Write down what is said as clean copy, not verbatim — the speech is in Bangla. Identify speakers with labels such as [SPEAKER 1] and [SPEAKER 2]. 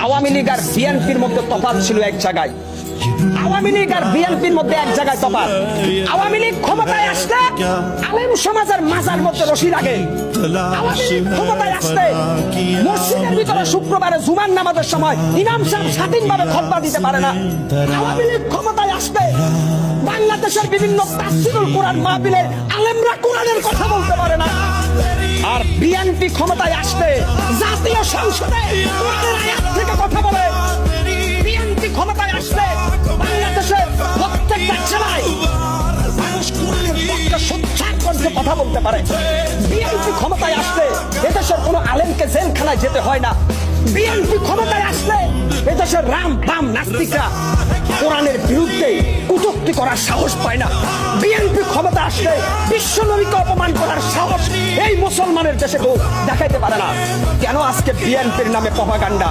[SPEAKER 1] আওয়ামী লীগ আর বিএনপির মধ্যে তফাৎ ছিল এক জায়গায়। আওয়ামী লীগ আর বিএনপির মধ্যে এক জায়গায় তফাৎ। আওয়ামী লীগ ক্ষমতায় আসলে আলেম সমাজের মাজার মধ্যে রশি লাগে। আওয়ামী লীগ ক্ষমতায় আসলে মসজিদের ভিতরে শুক্রবারে জুমার নামাজের সময় ইমাম সাহেব স্বাধীনভাবে খুতবা দিতে পারে না। আওয়ামী লীগ ক্ষমতায় আসলে বাংলাদেশের বিভিন্ন তাফসীরুল কোরআন মাহফিলে আলেমরা কোরআনের কথা বলতে পারে না। আর বিএনপি ক্ষমতায় আসলে জাতীয় সংসদে কোরআনের আয়াত থেকে কথা বলে। বিএনপি ক্ষমতায় আসলে বাংলাদেশের প্রত্যেকটা জেলায় মানুষ কোরআনের পক্ষে সোচ্চার কণ্ঠে কথা বলতে পারে। বিএনপি ক্ষমতায় আসলে এদেশের কোনো আলেমকে জেলখানায় যেতে হয় না। বিএনপি ক্ষমতায় আসলে এদেশের রাম বাম নাস্তিকরা কোরআনের বিরুদ্ধে কটূক্তি করার সাহস পায় না। বিএনপি ক্ষমতা আসলে বিশ্ব নবীকে অপমান করার সাহস এই মুসলমানের দেশে কেউ দেখাইতে পারে না। কেন আজকে বিএনপির নামে প্রপাগান্ডা?